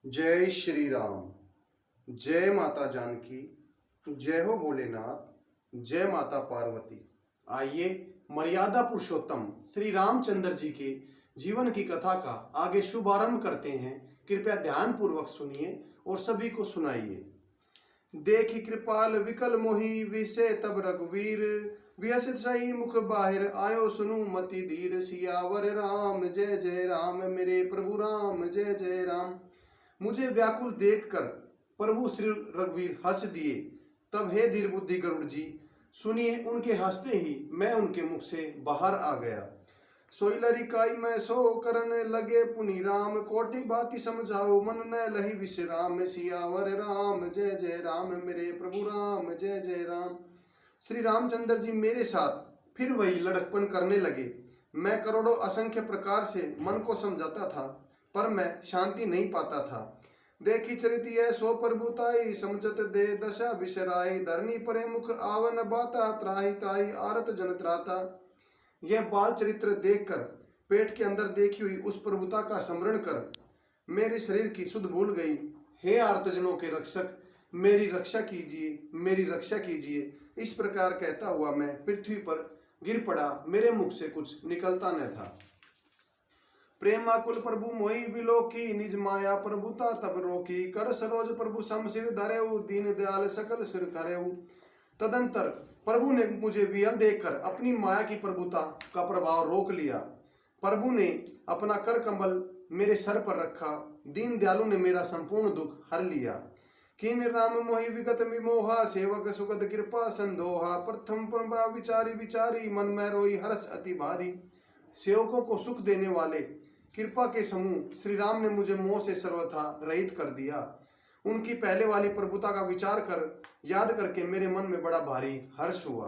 जय श्री राम। जय माता जानकी। जय हो भोलेनाथ। जय माता पार्वती। आइए मर्यादा पुरुषोत्तम श्री रामचंद्र जी के जीवन की कथा का आगे शुभारंभ करते हैं। कृपया ध्यान पूर्वक सुनिए और सभी को सुनाइए। देखी कृपाल विकल मोही विषय तब रघुवीर, व्यसित सही मुख बाहिर आयो सुनु मति धीर। सियावर राम जय जय राम, मेरे प्रभु राम जय जय राम। मुझे व्याकुल देखकर प्रभु श्री रघुवीर हंस दिए। तब हे धीर बुद्धि गरुड़ जी, सुनिए उनके हंसते ही मैं उनके मुख से बाहर आ गया। सोई लरिकाई मैं सो करन लगे पुनि राम, कोटि बाती समझाओ मन न लही विश्राम। सियावर राम जय जय राम, मेरे प्रभु राम जय जय राम। श्री रामचंद्र जी मेरे साथ फिर वही लड़कपन करने लगे। मैं करोड़ों असंख्य प्रकार से मन को समझाता था, पर मैं शांति नहीं पाता था। देखी चरित यह सो प्रभुताई, समझत दे दशा बिसराई। धरनी परे मुख आवन बाता, त्राही त्राही आरत जन त्राता। यह बाल चरित्र देखकर पेट के अंदर देखी हुई उस प्रभुता का स्मरण कर मेरे शरीर की सुध भूल गई। हे आर्तजनों के रक्षक, मेरी रक्षा कीजिए, मेरी रक्षा कीजिए। इस प्रकार कहता हुआ मैं पृथ्वी पर गिर पड़ा। मेरे मुख से कुछ निकलता न था। प्रेमाकुल प्रभु मोहि बिलोकी, निज माया प्रभुता तब रोकी। कर सरोज प्रभु सम सिर धरेऊ, दीन दयाल सकल सिर करेऊ। तदंतर प्रभु ने मुझे वियल देखकर अपनी माया की प्रभुता का प्रभाव रोक लिया। प्रभु ने अपना कर कमल मेरे सर पर रखा। दीन दयालु ने मेरा संपूर्ण दुख हर लिया। किन राम मोहि विगत विमोहा, सेवक सुगत कृपा संदोहा। प्रथम प्रभा विचारी विचारी, मन में रोई हर्ष अति भारी। सेवकों को सुख देने वाले कृपा के समूह श्री राम ने मुझे मोह से सर्वथा रहित कर दिया। उनकी पहले वाली प्रभुता का विचार कर याद करके मेरे मन में बड़ा भारी हर्ष हुआ।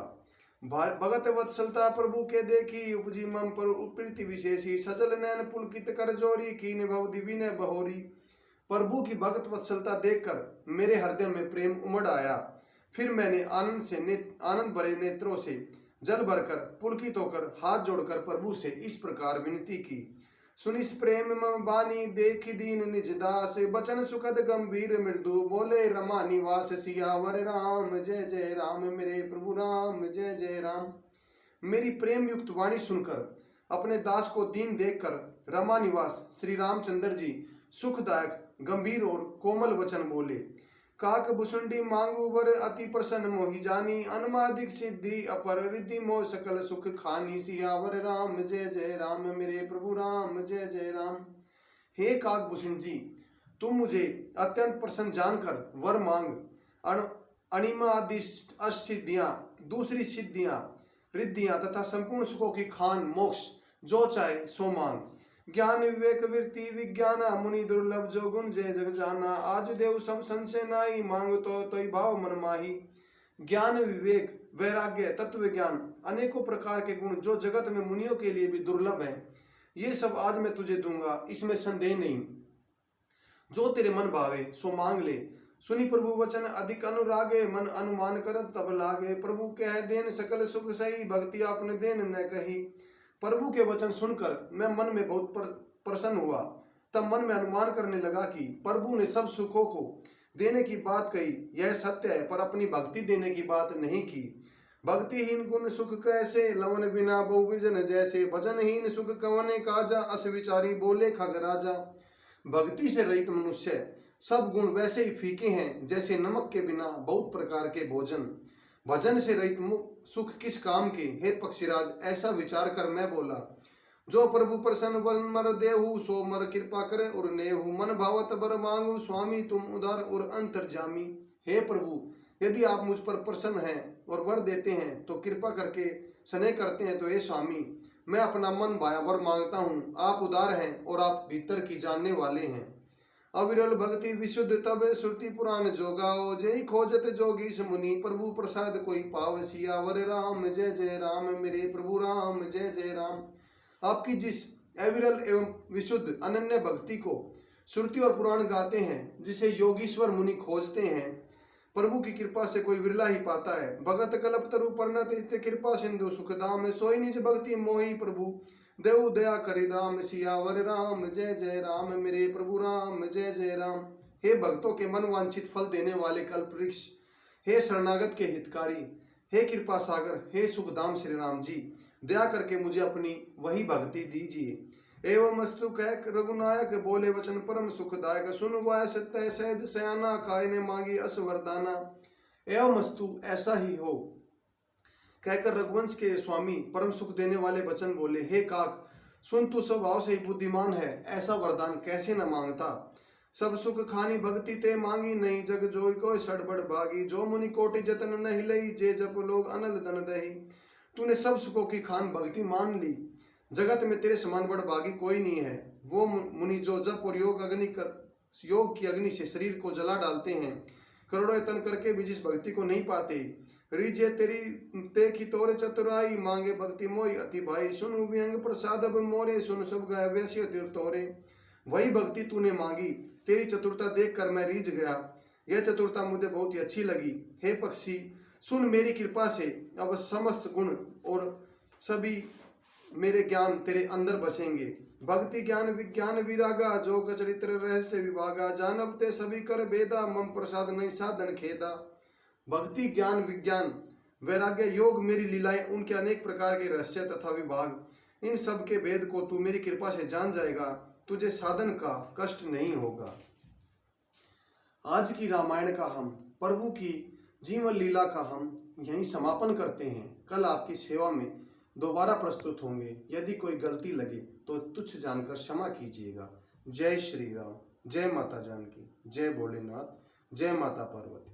भगत वत्सलता प्रभु के देखी, उपजी मम पर प्रीति विशेषी। सजल नैन पुलकित कर जोरी, कीन भव दिवी ने बहोरी। प्रभु की भगत वत्सलता देखकर मेरे हृदय में प्रेम उमड़ आया। फिर मैंने आनंद भरे नेत्रों से जल भरकर पुलकित होकर हाथ जोड़कर प्रभु से इस प्रकार विनती की। सुनिस प्रेम मम बानी, देखी दीन निज दास। बचन सुखद गंभीर मृदु, बोले रमा निवास। सियावर राम जय जय राम, मेरे प्रभु राम जय जय राम। मेरी प्रेम युक्त वाणी सुनकर अपने दास को दीन देखकर रमा निवास श्री रामचंद्र जी सुखदायक गंभीर और कोमल वचन बोले। काक भुसुंडी मांगू वर, अति प्रसन्न मोहि जानी। अनुमादिक सिद्धि अपर, रिद्धि मोह सकल सुख खानी। सियावर राम जय जय राम, मेरे प्रभु राम जय जय राम। हे काक भूषण जी, तुम मुझे अत्यंत प्रसन्न जानकर वर मांग। अणिमादिष्ट असिद्धियां, दूसरी सिद्धियां, रिद्धियां तथा संपूर्ण सुखों की खान मोक्ष जो चाहे सो मांग। ज्ञान विवेक वृत्ति विज्ञान, मुनि दुर्लभ जो गुण जय जग जाना। आज देव सम संशय नाई, मांग तो भाव मन माही। ज्ञान विवेक वैराग्य तत्व ज्ञान, अनेकों प्रकार के गुण जो जगत में मुनियों के लिए भी दुर्लभ हैं, ये सब आज मैं तुझे दूंगा, इसमें संदेह नहीं। जो तेरे मन भावे सो मांग ले। सुनी प्रभु वचन अधिक अनुरागे, मन अनुमान करत तब लागे। प्रभु कह देन सकल सुख सही, भक्ति आपने देन न कही। प्रभु के वचन सुनकर मैं मन में बहुत प्रसन्न हुआ। तब मन में अनुमान करने लगा कि प्रभु ने सब सुखों को देने की बात कही, यह सत्य है, पर अपनी भक्ति देने की बात नहीं की। भक्तिहीन गुण सुख कैसे, लवन बिना बहु विजन जैसे। भजनहीन सुख कवने काजा, अस विचारी बोले खगराजा। भक्ति से रहित मनुष्य सब गुण वैसे ही फीके हैं जैसे नमक के बिना बहुत प्रकार के भोजन। भजन से रहित सुख किस काम के, हे पक्षीराज, ऐसा विचार कर मैं बोला। जो प्रभु प्रसन्न वन मर देहु, सो मर कृपा करे और नेहु। मन भावत बर मांगू, स्वामी तुम उदार और अंतर्जामी। हे प्रभु, यदि आप मुझ पर प्रसन्न हैं और वर देते हैं तो कृपा करके स्नेह करते हैं, तो हे स्वामी, मैं अपना मन भाया वर मांगता हूँ। आप उदार हैं और आप भीतर की जानने वाले हैं। अविरल भक्ति विशुद्ध तब, श्रुति पुराण जो गाओ। जय खोजत जोगीश मुनि, प्रभु प्रसाद कोई पाव। सियावर राम जय जय राम, मेरे प्रभु राम जय जय राम। आपकी जिस अविरल एवं विशुद्ध अनन्य भक्ति को श्रुति और पुराण गाते हैं, जिसे योगीश्वर मुनि खोजते हैं, प्रभु की कृपा से कोई विरला ही पाता है। भगत कल्प तरु पर्णत कृपा सिंधु सुखदाम, सोई निज भक्ति मोहि प्रभु देव दया करि राम सियावर राम, जय जय राम मेरे प्रभु राम, जय जय राम। हे भक्तों के मन वांछित फल देने वाले कल्प वृक्ष, हे शरणागत के हितकारी, हे कृपा सागर, हे सुखधाम श्री राम जी, दया करके मुझे अपनी वही भक्ति दीजिए। एवं अस्तु कह रघुनायक, बोले वचन परम सुखदायक, सुन वाय सत्य सहज सयाना, काय ने मांगी अस वरदाना। एवं अस्तु ऐसा ही हो कहकर रघुवंश के स्वामी परम सुख देने वाले वचन बोले, हे काक सुन, तू स्वभाव से ही बुद्धिमान है, ऐसा वरदान कैसे न मांगता। सब सुख खानी भक्ति ते मांगी, नहीं जग जोई कोई सड़बड़ भागी, जो मुनि कोटि जतन नहीं लई, जे जप लोग अनल धन दही। तूने सब सुखों की खान भक्ति मान ली, जगत में तेरे समान बड़ भागी कोई नहीं है। वो मुनि जो जप और योग की अग्नि से शरीर को जला डालते हैं, करोड़ों यत्न करके भी जिस भक्ति को नहीं पाते। रीजे तेरी ते की तोरे चतुराई, मांगे भक्ति मोई अति भाई, सुनु व्यंग प्रसाद अब मोरे, सुन सब गाय वैश्य तिर तोरे। वही भक्ति तूने मांगी, तेरी चतुरता देखकर मैं रीझ गया, यह चतुरता मुझे बहुत ही अच्छी लगी। हे पक्षी सुन, मेरी कृपा से अब समस्त गुण और सभी मेरे ज्ञान तेरे अंदर बसेंगे। भक्ति ज्ञान विज्ञान विरागा, जोग चरित्र रहस्य विभागा, जानबते सभी कर भेदा, मम प्रसाद नहीं साधन खेदा। भक्ति ज्ञान विज्ञान वैराग्य योग मेरी लीलाएं, उनके अनेक प्रकार के रहस्य तथा विभाग, इन सब के भेद को तू मेरी कृपा से जान जाएगा, तुझे साधन का कष्ट नहीं होगा। आज की रामायण का हम प्रभु की जीवन लीला का हम यहीं समापन करते हैं। कल आपकी सेवा में दोबारा प्रस्तुत होंगे। यदि कोई गलती लगे तो तुच्छ जानकर क्षमा कीजिएगा। जय श्री राम, जय माता जानकी, जय भोलेनाथ, जय माता पार्वती।